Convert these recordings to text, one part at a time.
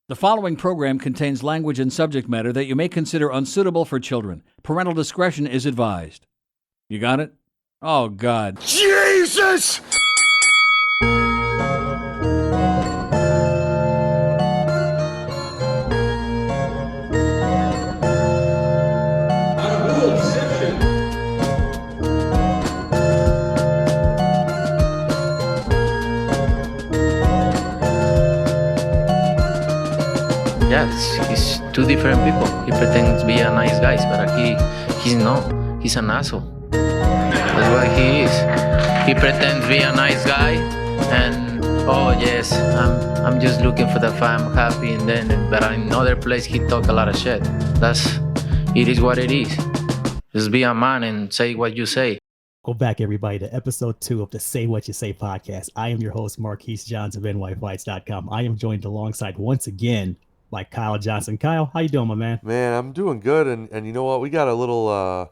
The following program contains language and subject matter that you may consider unsuitable for children. Parental discretion is advised. You got it? Oh, God. Jesus! Yeah, he's two different people. He pretends to be a nice guy, but he's not. He's an asshole. That's what he is. He pretends to be a nice guy, and oh yes, I'm just looking for the fam, happy, and then but in another place he talk a lot of shit. It is what it is. Just be a man and say what you say. Welcome back, everybody, to episode 2 of the Say What You Say podcast. I am your host, Marquis Johns of NYFights.com. I am joined alongside once again by Kyle Johnson. Kyle, how you doing, my man? Man, I'm doing good, and you know what? We got a little.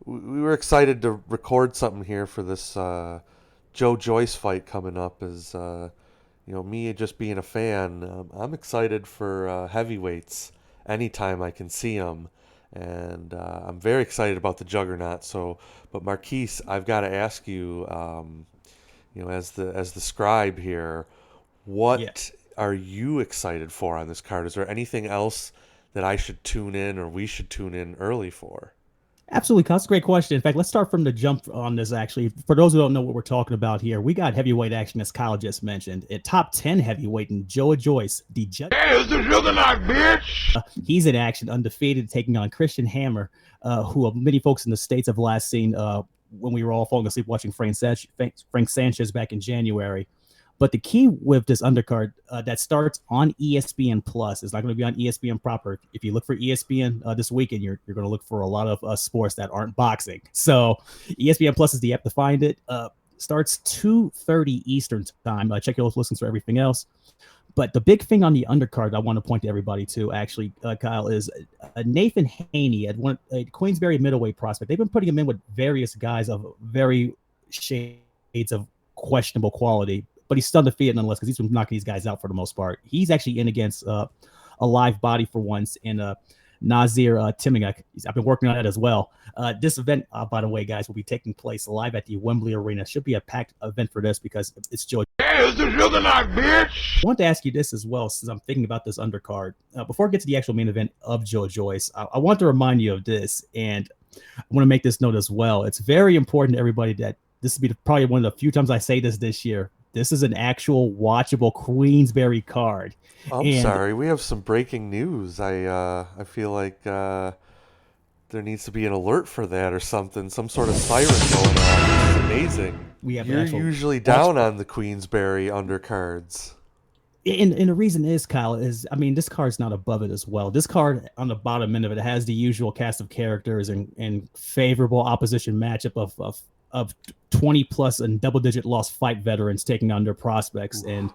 We were excited to record something here for this Joe Joyce fight coming up. As me just being a fan, I'm excited for heavyweights anytime I can see them, and I'm very excited about the Juggernaut. So, but Marquise, I've got to ask you, as the scribe here, what are you excited for on this card? Is there anything else that I should tune in or we should tune in early for? Absolutely, Kyle. That's a great question. In fact, let's start from the jump on this, actually. For those who don't know what we're talking about here, we got heavyweight action, as Kyle just mentioned. At top 10 heavyweight, and Joe Joyce, the judge. Hey, it's the Juggernaut, bitch! He's in action, undefeated, taking on Christian Hammer, who many folks in the States have last seen when we were all falling asleep watching Frank Sanchez back in January. But the key with this undercard that starts on ESPN Plus is not going to be on ESPN proper. If you look for ESPN this weekend, you're going to look for a lot of sports that aren't boxing. So ESPN Plus is the app to find it. Starts 2:30 Eastern time. Check your listings for everything else. But the big thing on the undercard I want to point to everybody to, actually, Kyle, is Nathan Haney at a Queensberry middleweight prospect. They've been putting him in with various guys of very shades of questionable quality. But he's still undefeated nonetheless because he's been knocking these guys out for the most part. He's actually in against a live body for once in Nazir Timingak. I've been working on that as well. This event, by the way, guys, will be taking place live at the Wembley Arena. Should be a packed event for this because it's Joe. Hey, it's the Juggernaut, bitch! I want to ask you this as well, since I'm thinking about this undercard. Before I get to the actual main event of Joe Joyce, I want to remind you of this, and I want to make this note as well. It's very important to everybody that this will be probably one of the few times I say this year. This is an actual watchable Queensberry card. Sorry, we have some breaking news. I feel like there needs to be an alert for that or something. Some sort of siren going on. It's amazing. You're usually down on the Queensberry undercards. And the reason is, Kyle, this card's not above it as well. This card on the bottom end of it has the usual cast of characters and favorable opposition matchup of 20 plus and double-digit loss fight veterans taking on their prospects, and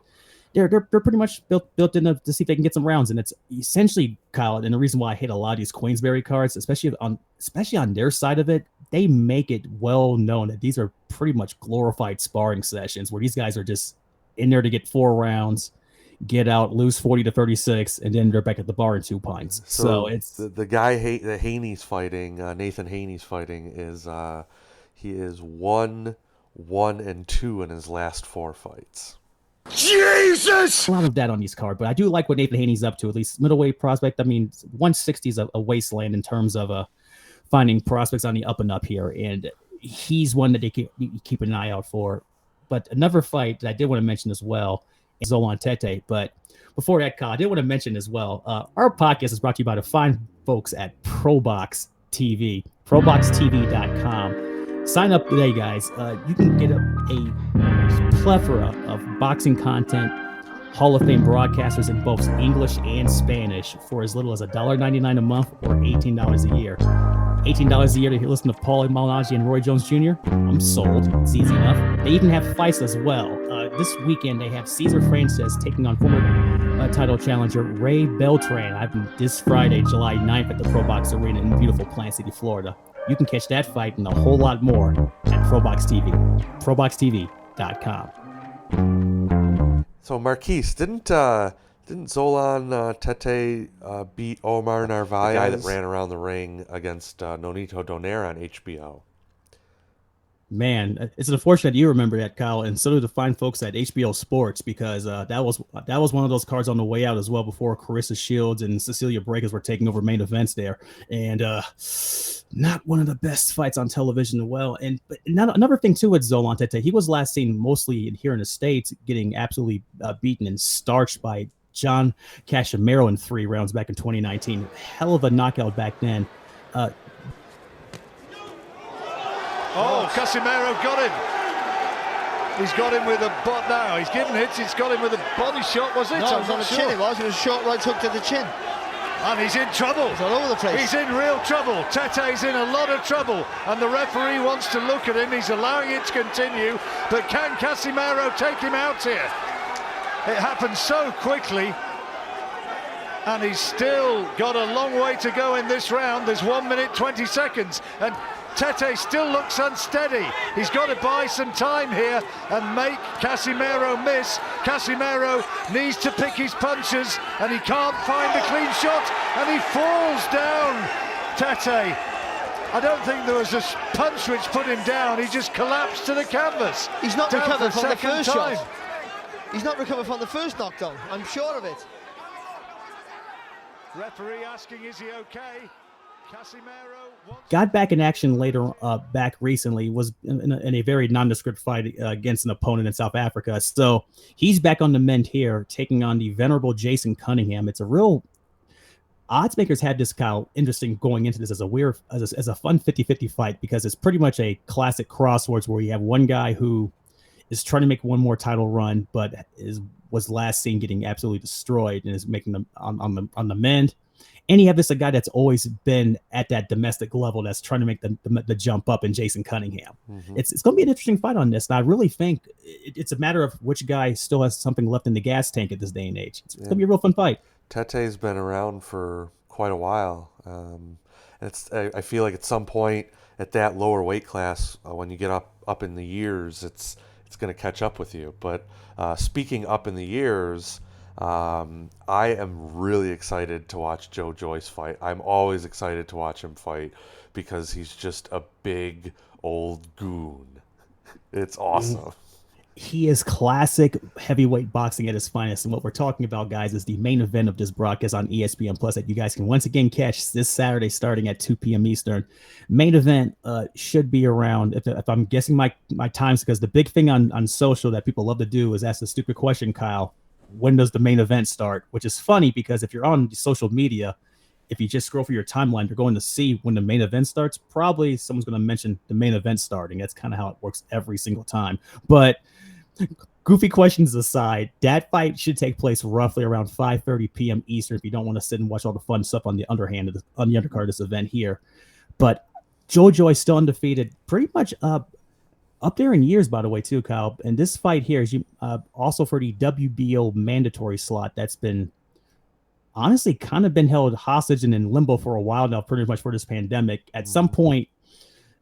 they're pretty much built in to see if they can get some rounds. And it's essentially, Kyle, and the reason why I hate a lot of these Queensberry cards, especially on their side of it, they make it well known that these are pretty much glorified sparring sessions where these guys are just in there to get 4 rounds, get out, lose 40-36, and then they're back at the bar in 2 pints. So it's the guy that Haney's fighting, Nathan Haney's fighting, is he is 1-2 in his last 4 fights. Jesus! A lot of that on these cards, but I do like what Nathan Haney's up to, at least middleweight prospect. 160 is a wasteland in terms of finding prospects on the up and up here, and he's one that they keep an eye out for. But another fight that I did want to mention as well is Zolan Tete. But before that, Kyle, I did want to mention as well, our podcast is brought to you by the fine folks at ProBox TV, ProBoxTV.com. Sign up today, guys. You can get a plethora of boxing content, Hall of Fame broadcasters in both English and Spanish for as little as $1.99 a month or $18 a year. $18 a year to listen to Paulie Malignaggi and Roy Jones Jr. I'm sold. It's easy enough. They even have fights as well. This weekend, they have Cesar Frances taking on former title challenger Ray Beltran. This Friday, July 9th at the ProBox Arena in beautiful Plant City, Florida. You can catch that fight and a whole lot more at ProBox TV, ProBoxTV.com. So Marquise, didn't Didn't Zolan Tete beat Omar Narvaez, the guy that ran around the ring against Nonito Donaire on HBO? Man, it's unfortunate you remember that, Kyle, and so do the fine folks at HBO Sports, because that was one of those cards on the way out as well, before Carissa Shields and Cecilia Breakers were taking over main events there, and not one of the best fights on television as well. And but another thing too with Zolan Tete, he was last seen mostly here in the States getting absolutely beaten and starched by John Casimiro in 3 rounds back in 2019. Hell of a knockout back then. Casimiro got him. He's got him with a butt now. He's given hits. He's got him with a body shot, was it? No, it was on the chin. It was a short right hook to the chin. And he's in trouble. He's all over the place. He's in real trouble. Tete's in a lot of trouble. And the referee wants to look at him. He's allowing it to continue. But can Casimiro take him out here? It happened so quickly. And he's still got a long way to go in this round. There's 1 minute, 20 seconds. And Tete still looks unsteady. He's got to buy some time here and make Casimiro miss. Casimiro needs to pick his punches, and he can't find the clean shot, and he falls down. Tete, I don't think there was a punch which put him down. He just collapsed to the canvas. He's not Down recovered for from the second first time. shot. He's not recovered from the first knockdown. I'm sure of it. Referee asking, is he okay? Casimiro Got back in action later, back recently, was in a very nondescript fight against an opponent in South Africa. So he's back on the mend here, taking on the venerable Jason Cunningham. It's a real odds makers had this, Kyle, interesting going into this as a fun 50-50 fight, because it's pretty much a classic crosswords where you have one guy who is trying to make one more title run, but was last seen getting absolutely destroyed and is making them on the mend. And you have a guy that's always been at that domestic level that's trying to make the jump up in Jason Cunningham. Mm-hmm. It's going to be an interesting fight on this. And I really think it's a matter of which guy still has something left in the gas tank at this day and age. It's going to be a real fun fight. Tete's been around for quite a while. I feel like at some point at that lower weight class, when you get up in the years, it's going to catch up with you. But speaking up in the years, I am really excited to watch Joe Joyce fight. I'm always excited to watch him fight because he's just a big old goon. It's awesome. He is classic heavyweight boxing at his finest. And what we're talking about, guys, is the main event of this broadcast on ESPN Plus that you guys can once again catch this Saturday starting at 2 p.m. Eastern. Main event should be around, if I'm guessing my times, because the big thing on social that people love to do is ask the stupid question, Kyle, when does the main event start? Which is funny because if you're on social media, if you just scroll through your timeline, you're going to see when the main event starts. Probably someone's going to mention the main event starting. That's kind of how it works every single time. But goofy questions aside, that fight should take place roughly around 5:30 p.m. Eastern if you don't want to sit and watch all the fun stuff on the undercard of this event here. But Joe Joyce still undefeated, pretty much up there in years, by the way, too, Kyle. And this fight here is also for the WBO mandatory slot that's been honestly kind of been held hostage and in limbo for a while now, pretty much for this pandemic. At some point,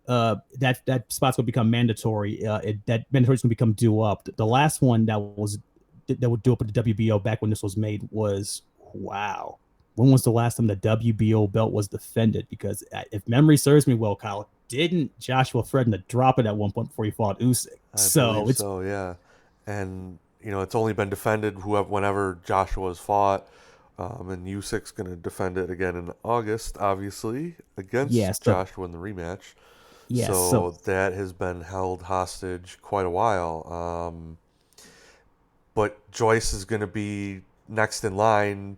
that spot's going to become mandatory. That mandatory is going to become due up. The last one that would do up at the WBO back when this was made was, wow. When was the last time the WBO belt was defended? Because if memory serves me well, Kyle, didn't Joshua threaten to drop it at one point before he fought Usyk? So yeah, and it's only been defended whenever Joshua's fought, and Usyk's going to defend it again in August, obviously against Joshua in the rematch. Yes, so that has been held hostage quite a while. But Joyce is going to be next in line.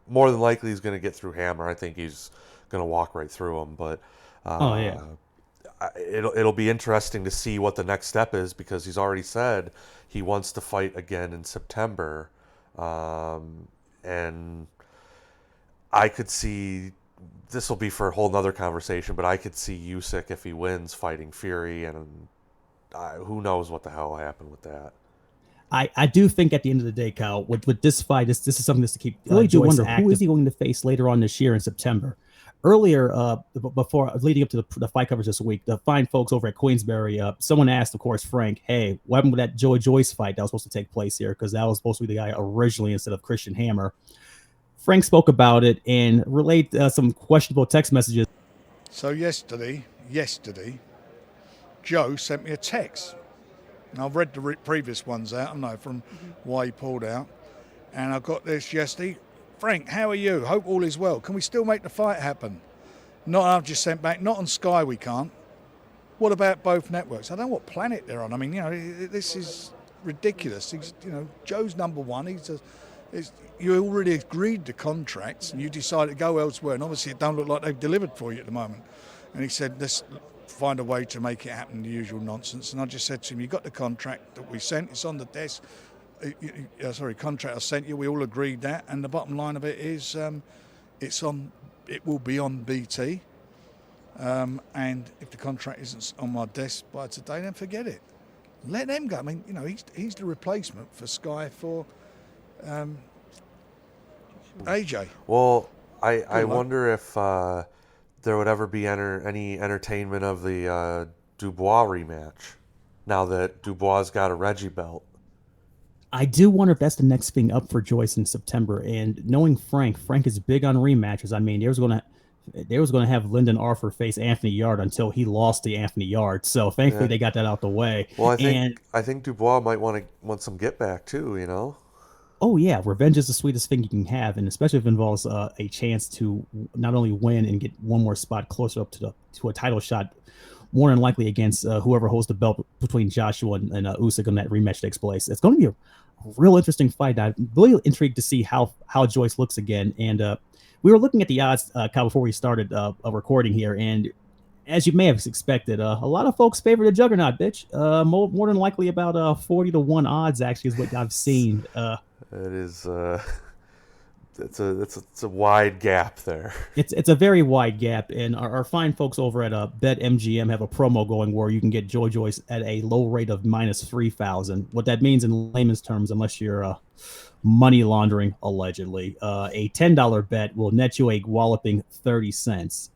More than likely he's going to get through Hammer. I think he's going to walk right through him, but. It'll be interesting to see what the next step is because he's already said he wants to fight again in September, and I could see this will be for a whole nother conversation, but I could see Usyk if he wins fighting Fury, and who knows what the hell will happen with that. I do think at the end of the day, Kyle, with this fight, this is something that's to keep. I really do wonder who is he going to face later on this year in September. earlier, before leading up to the fight coverage this week, the fine folks over at Queensberry, someone asked, of course, Frank, hey, what happened with that Joe Joyce fight that was supposed to take place here? Because that was supposed to be the guy originally instead of Christian Hammer. Frank spoke about it and relayed some questionable text messages. So yesterday, Joe sent me a text. Now, I've read the previous ones out, I know, from why he pulled out. And I got this yesterday. Frank, how are you? Hope all is well. Can we still make the fight happen? Not, I've just sent back, not on Sky we can't. What about both networks? I don't know what planet they're on. I mean, this is ridiculous. Joe's number one. You already agreed to contracts and you decided to go elsewhere. And obviously it don't look like they've delivered for you at the moment. And he said, let's find a way to make it happen, the usual nonsense. And I just said to him, you got the contract that we sent, it's on the desk. Contract I sent you, we all agreed that. And the bottom line of it is it will be on BT. And if the contract isn't on my desk by today, then forget it. Let them go. I mean, he's the replacement for Sky for AJ. Well, I wonder if there would ever be any entertainment of the Dubois rematch now that Dubois got a Reggie belt. I do wonder if that's the next thing up for Joyce in September. And knowing Frank is big on rematches. I mean, they was going to have Lyndon Arthur face Anthony Yard until he lost to Anthony Yard. So thankfully they got that out the way. Well, I think Dubois might want some get back too. Oh yeah, revenge is the sweetest thing you can have, and especially if it involves a chance to not only win and get one more spot closer up to a title shot, more than likely against whoever holds the belt between Joshua and Usyk when that rematch takes place. It's going to be a real interesting fight. I'm really intrigued to see how Joyce looks again. And we were looking at the odds, Kyle, before we started recording here, and as you may have expected, a lot of folks favor the Juggernaut, bitch. More than likely about 40-1 odds actually is what I've seen. It is. It's a wide gap there. It's a very wide gap, and our fine folks over at BetMGM have a promo going where you can get Joe Joyce at a low rate of -3,000. What that means in layman's terms, unless you're money laundering allegedly, a $10 bet will net you a walloping 30 cents.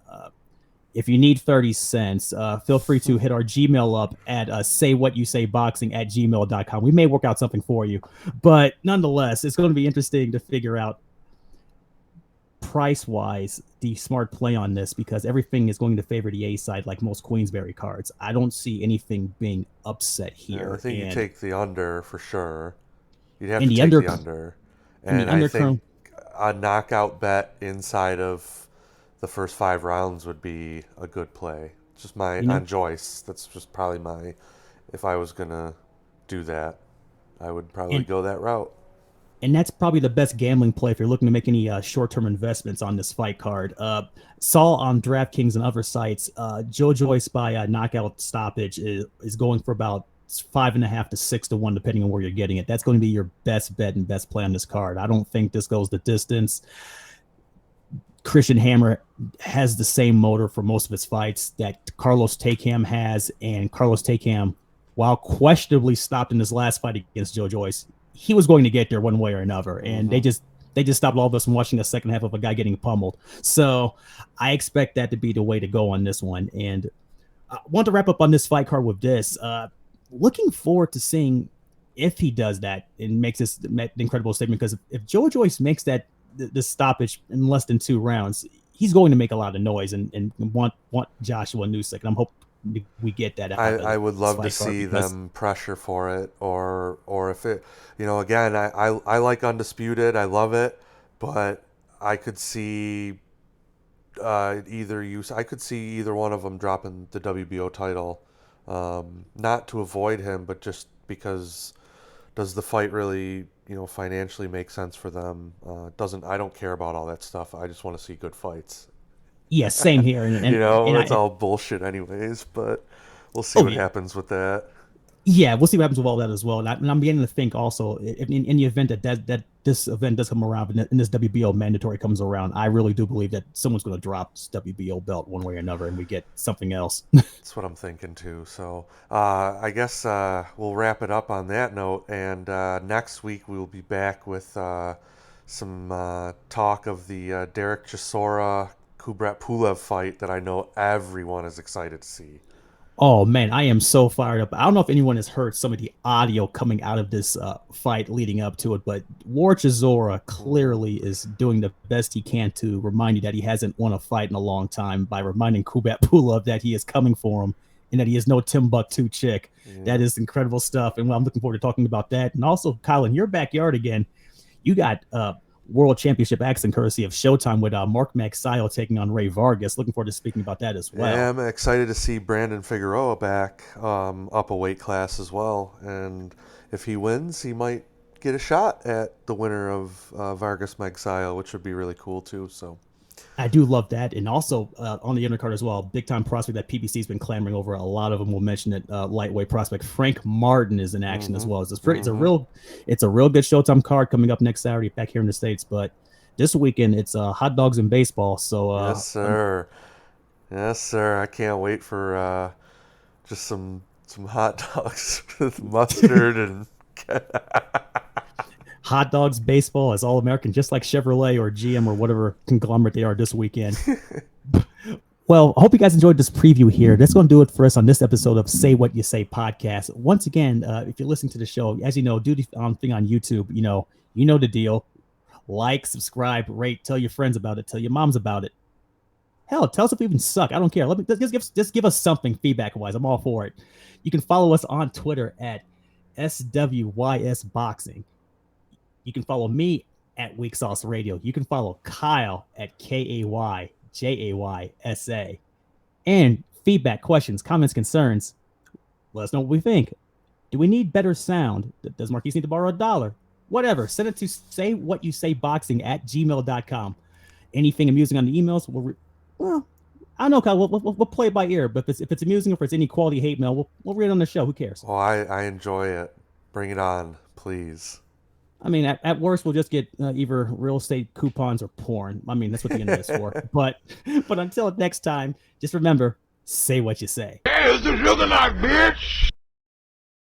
If you need 30 cents, feel free to hit our Gmail up at saywhatyousayboxing@gmail.com. We may work out something for you, but nonetheless, it's going to be interesting to figure out price-wise the smart play on this, because everything is going to favor the A side like most Queensberry cards. I don't see anything being upset here. Yeah, I think you take the under for sure. You'd have to take the under. And I think a knockout bet inside of the first 5 rounds would be a good play. Just on Joyce. That's just probably if I was going to do that, I would probably go that route. And that's probably the best gambling play if you're looking to make any short-term investments on this fight card. Saw on DraftKings and other sites, Joe Joyce by knockout stoppage is going for about 5.5 to 6-1, depending on where you're getting it. That's going to be your best bet and best play on this card. I don't think this goes the distance. Christian Hammer has the same motor for most of his fights that Carlos Takam has, and Carlos Takam, while questionably stopped in his last fight against Joe Joyce, he was going to get there one way or another, and they just stopped all of us from watching the second half of a guy getting pummeled. So I expect that to be the way to go on this one. And I want to wrap up on this fight card with this. Looking forward to seeing if he does that and makes this incredible statement, because if Joe Joyce makes the stoppage in less than 2 rounds, he's going to make a lot of noise and want Joshua and Usyk. And I'm hoping we get that out. I would love to see them pressure for it, or if it, again, I like Undisputed, I love it, but I could see I could see either one of them dropping the WBO title, not to avoid him, but just because does the fight really financially make sense for them? I don't care about all that stuff. I just want to see good fights. Yeah, same here. And it's all bullshit anyways, but we'll see what happens with that. Yeah, we'll see what happens with all that as well. And I'm beginning to think also, in the event that this event does come around and this WBO mandatory comes around, I really do believe that someone's going to drop this WBO belt one way or another, and we get something else. That's what I'm thinking too. So I guess we'll wrap it up on that note, and next week we'll be back with some talk of the Derek Chisora Kubrat Pulev fight that I know everyone is excited to see. Oh man, I am so fired up. I don't know if anyone has heard some of the audio coming out of this fight leading up to it, but War Chisora clearly is doing the best he can to remind you that he hasn't won a fight in a long time by reminding Kubrat Pulev that he is coming for him and that he is no Timbuktu chick. Yeah. That is incredible stuff, and I'm looking forward to talking about that. And also, Kyle, in your backyard again, you got World Championship action courtesy of Showtime with Marquis and Kyle taking on Ray Vargas. Looking forward to speaking about that as well. Yeah, I'm excited to see Brandon Figueroa back up a weight class as well. And if he wins, he might get a shot at the winner of Vargas Magsayo, which would be really cool too. So I do love that. And also on the undercard as well, big time prospect that PBC's been clamoring over. A lot of them will mention it. Lightweight prospect Frank Martin is in action as well. It's a real good Showtime card coming up next Saturday back here in the States. But this weekend it's hot dogs and baseball. So yes, sir. Yes, sir. I can't wait for just some hot dogs with mustard and hot dogs, baseball as All-American, just like Chevrolet or GM or whatever conglomerate they are this weekend. Well, I hope you guys enjoyed this preview here. That's going to do it for us on this episode of Say What You Say podcast. Once again, if you're listening to the show, as you know, do the thing on YouTube. You know the deal. Like, subscribe, rate, tell your friends about it, tell your moms about it. Hell, tell us if we even suck. I don't care. Just give us something feedback-wise. I'm all for it. You can follow us on Twitter at SWYS Boxing. You can follow me at Weak Sauce Radio. You can follow Kyle at KAYJAYSA. And feedback, questions, comments, concerns. Let us know what we think. Do we need better sound? Does Marquis need to borrow $1? Whatever. Send it to saywhatyousayboxing@gmail.com. Anything amusing on the emails, well, I don't know, Kyle. We'll play it by ear. But if it's amusing or if it's any quality hate mail, we'll read it on the show. Who cares? Oh, I enjoy it. Bring it on, please. I mean, at worst, we'll just get either real estate coupons or porn. I mean, that's what the internet is for. But until next time, just remember, say what you say. Hey, it's the Sugar Knock, bitch!